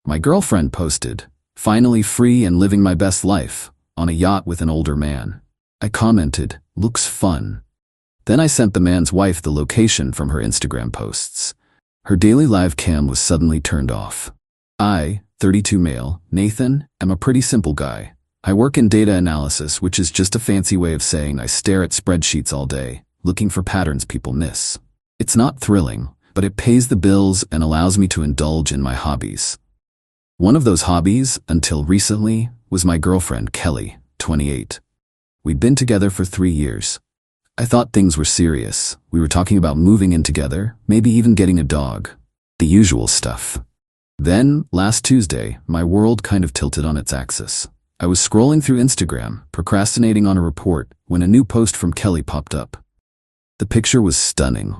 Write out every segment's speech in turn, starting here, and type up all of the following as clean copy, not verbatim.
My girlfriend posted, "Finally free and living my best life, on a yacht with an older man." I commented, "Looks fun." Then I sent the man's wife the location from her Instagram posts. Her daily live cam was suddenly turned off. I, 32 male, Nathan, am a pretty simple guy. I work in data analysis, which is just a fancy way of saying I stare at spreadsheets all day, looking for patterns people miss. It's not thrilling, but it pays the bills and allows me to indulge in my hobbies. One of those hobbies, until recently, was my girlfriend, Kelly, 28. We'd been together for 3 years. I thought things were serious. We were talking about moving in together, maybe even getting a dog. The usual stuff. Then, last Tuesday, my world kind of tilted on its axis. I was scrolling through Instagram, procrastinating on a report, when a new post from Kelly popped up. The picture was stunning.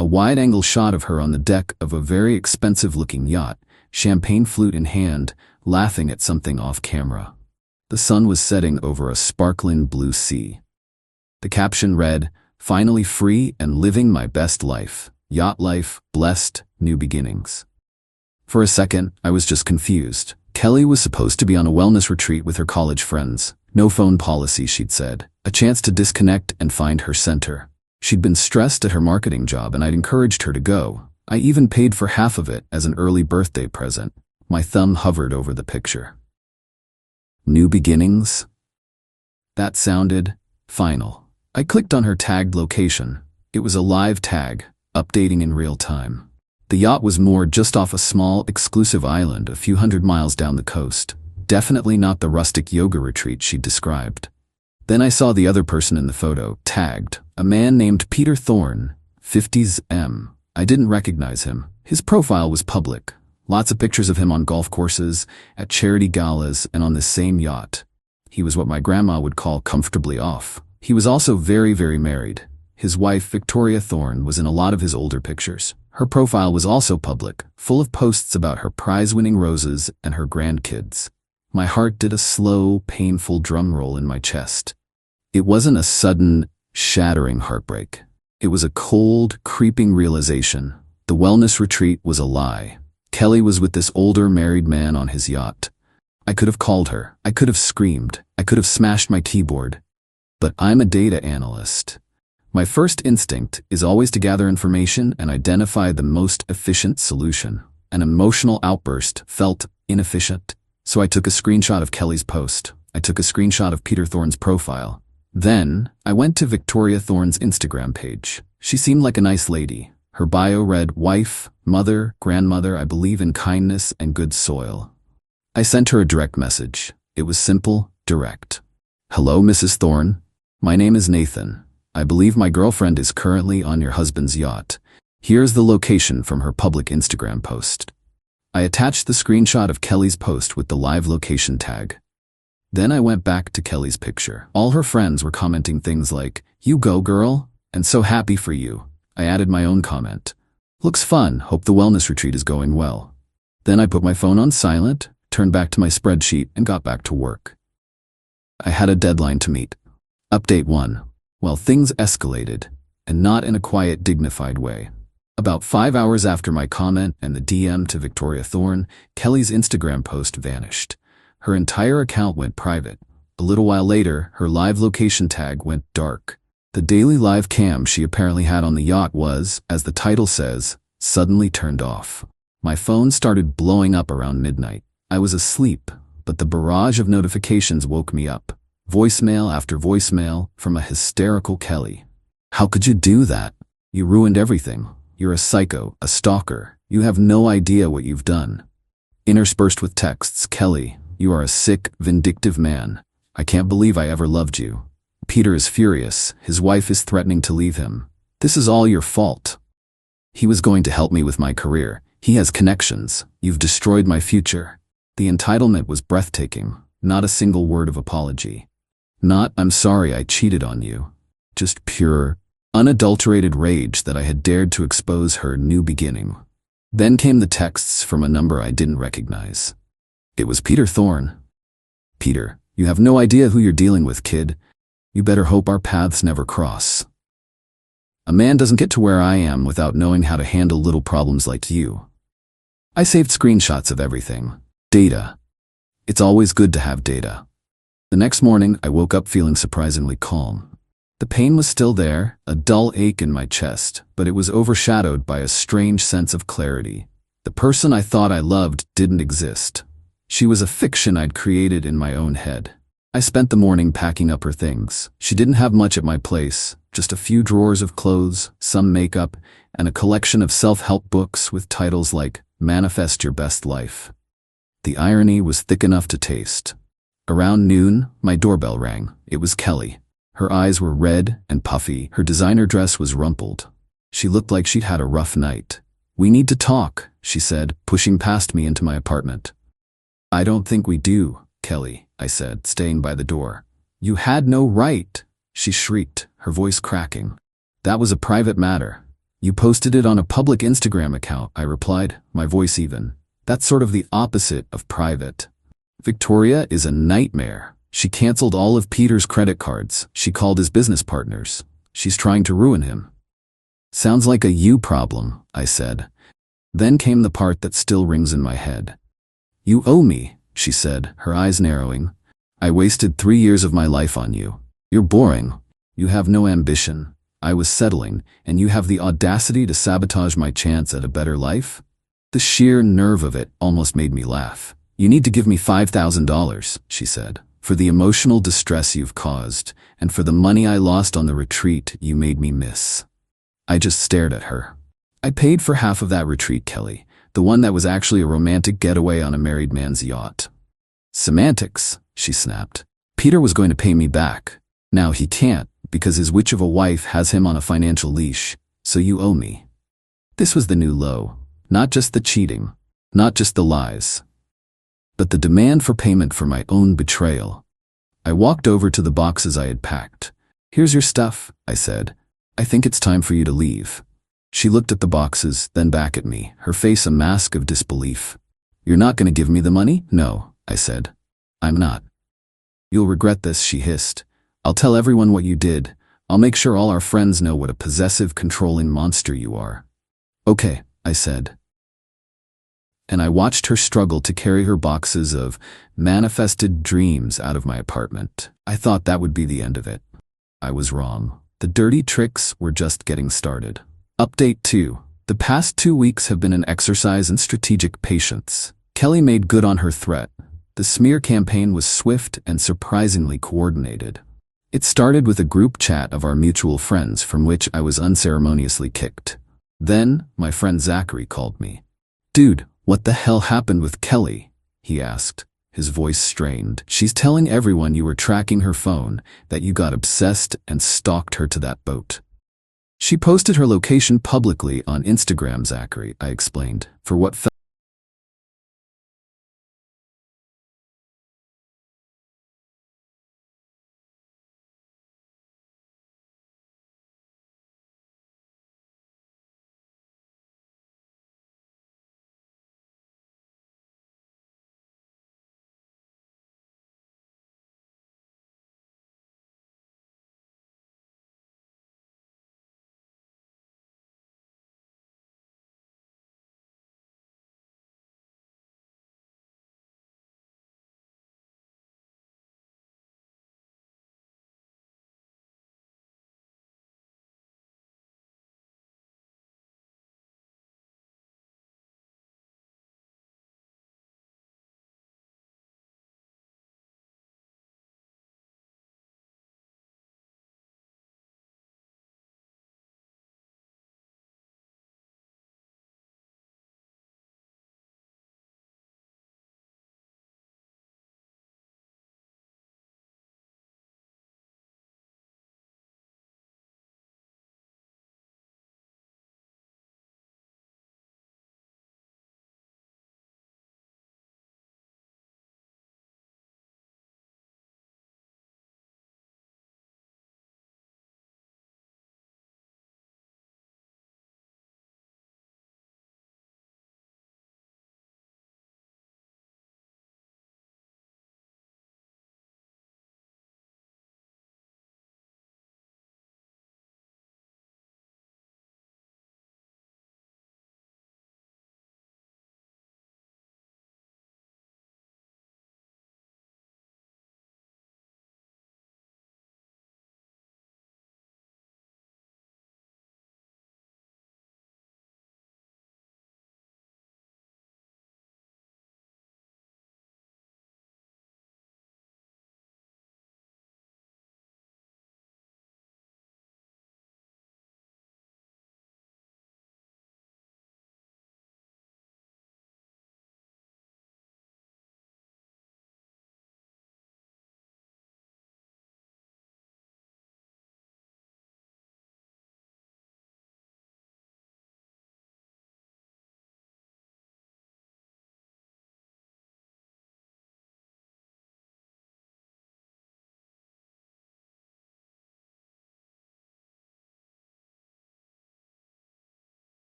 A wide-angle shot of her on the deck of a very expensive-looking yacht, champagne flute in hand, laughing at something off camera. The sun was setting over a sparkling blue sea. The caption read, "Finally free and living my best life. Yacht life, blessed, new beginnings." For a second, I was just confused. Kelly was supposed to be on a wellness retreat with her college friends. No phone policy, she'd said. A chance to disconnect and find her center. She'd been stressed at her marketing job and I'd encouraged her to go. I even paid for half of it as an early birthday present. My thumb hovered over the picture. New beginnings? That sounded final. I clicked on her tagged location. It was a live tag, updating in real time. The yacht was moored just off a small, exclusive island a few hundred miles down the coast. Definitely not the rustic yoga retreat she'd described. Then I saw the other person in the photo, tagged, a man named Peter Thorne, 50s M. I didn't recognize him. His profile was public. Lots of pictures of him on golf courses, at charity galas, and on the same yacht. He was what my grandma would call comfortably off. He was also very, very married. His wife, Victoria Thorne, was in a lot of his older pictures. Her profile was also public, full of posts about her prize-winning roses and her grandkids. My heart did a slow, painful drum roll in my chest. It wasn't a sudden, shattering heartbreak. It was a cold, creeping realization. The wellness retreat was a lie. Kelly was with this older, married man on his yacht. I could have called her. I could have screamed. I could have smashed my keyboard. But I'm a data analyst. My first instinct is always to gather information and identify the most efficient solution. An emotional outburst felt inefficient. So I took a screenshot of Kelly's post. I took a screenshot of Peter Thorne's profile. Then, I went to Victoria Thorne's Instagram page. She seemed like a nice lady. Her bio read, "Wife, mother, grandmother, I believe in kindness and good soil." I sent her a direct message. It was simple, direct. "Hello, Mrs. Thorne. My name is Nathan. I believe my girlfriend is currently on your husband's yacht. Here's the location from her public Instagram post." I attached the screenshot of Kelly's post with the live location tag. Then I went back to Kelly's picture. All her friends were commenting things like, "You go, girl," and "So happy for you." I added my own comment. "Looks fun, hope the wellness retreat is going well." Then I put my phone on silent, turned back to my spreadsheet, and got back to work. I had a deadline to meet. Update 1. Well, things escalated, and not in a quiet, dignified way. About 5 hours after my comment and the DM to Victoria Thorne, Kelly's Instagram post vanished. Her entire account went private. A little while later, her live location tag went dark. The daily live cam she apparently had on the yacht was, as the title says, suddenly turned off. My phone started blowing up around midnight. I was asleep, but the barrage of notifications woke me up. Voicemail after voicemail from a hysterical Kelly. "How could you do that? You ruined everything. You're a psycho, a stalker. You have no idea what you've done." Interspersed with texts, "Kelly, you are a sick, vindictive man. I can't believe I ever loved you. Peter is furious. His wife is threatening to leave him. This is all your fault. He was going to help me with my career. He has connections. You've destroyed my future." The entitlement was breathtaking. Not a single word of apology. Not, "I'm sorry I cheated on you." Just pure, unadulterated rage that I had dared to expose her new beginning. Then came the texts from a number I didn't recognize. It was Peter Thorne. "Peter, you have no idea who you're dealing with, kid. You better hope our paths never cross. A man doesn't get to where I am without knowing how to handle little problems like you." I saved screenshots of everything. Data. It's always good to have data. The next morning, I woke up feeling surprisingly calm. The pain was still there, a dull ache in my chest, but it was overshadowed by a strange sense of clarity. The person I thought I loved didn't exist. She was a fiction I'd created in my own head. I spent the morning packing up her things. She didn't have much at my place, just a few drawers of clothes, some makeup, and a collection of self-help books with titles like Manifest Your Best Life. The irony was thick enough to taste. Around noon, my doorbell rang. It was Kelly. Her eyes were red and puffy. Her designer dress was rumpled. She looked like she'd had a rough night. "We need to talk," she said, pushing past me into my apartment. "I don't think we do, Kelly," I said, staying by the door. "You had no right," she shrieked, her voice cracking. "That was a private matter. You posted it on a public Instagram account," I replied, my voice even. "That's sort of the opposite of private. Victoria is a nightmare. She canceled all of Peter's credit cards. She called his business partners. She's trying to ruin him." "Sounds like a you problem," I said. Then came the part that still rings in my head. "You owe me," she said, her eyes narrowing. "I wasted 3 years of my life on you. You're boring. You have no ambition. I was settling, and you have the audacity to sabotage my chance at a better life?" The sheer nerve of it almost made me laugh. "You need to give me $5,000, she said, "for the emotional distress you've caused, and for the money I lost on the retreat you made me miss." I just stared at her. "I paid for half of that retreat, Kelly, the one that was actually a romantic getaway on a married man's yacht." "Semantics," she snapped. "Peter was going to pay me back. Now he can't, because his witch of a wife has him on a financial leash, so you owe me." This was the new low. Not just the cheating, not just the lies, but the demand for payment for my own betrayal. I walked over to the boxes I had packed. "Here's your stuff," I said. "I think it's time for you to leave." She looked at the boxes, then back at me, her face a mask of disbelief. "You're not going to give me the money?" "No," I said. "I'm not." "You'll regret this," she hissed. "I'll tell everyone what you did. I'll make sure all our friends know what a possessive, controlling monster you are." "Okay," I said. And I watched her struggle to carry her boxes of manifested dreams out of my apartment. I thought that would be the end of it. I was wrong. The dirty tricks were just getting started. Update 2. The past 2 weeks have been an exercise in strategic patience. Kelly made good on her threat. The smear campaign was swift and surprisingly coordinated. It started with a group chat of our mutual friends from which I was unceremoniously kicked. Then, my friend Zachary called me. "Dude, what the hell happened with Kelly?" he asked, his voice strained. "She's telling everyone you were tracking her phone, that you got obsessed and stalked her to that boat." "She posted her location publicly on Instagram, Zachary," I explained, for what felt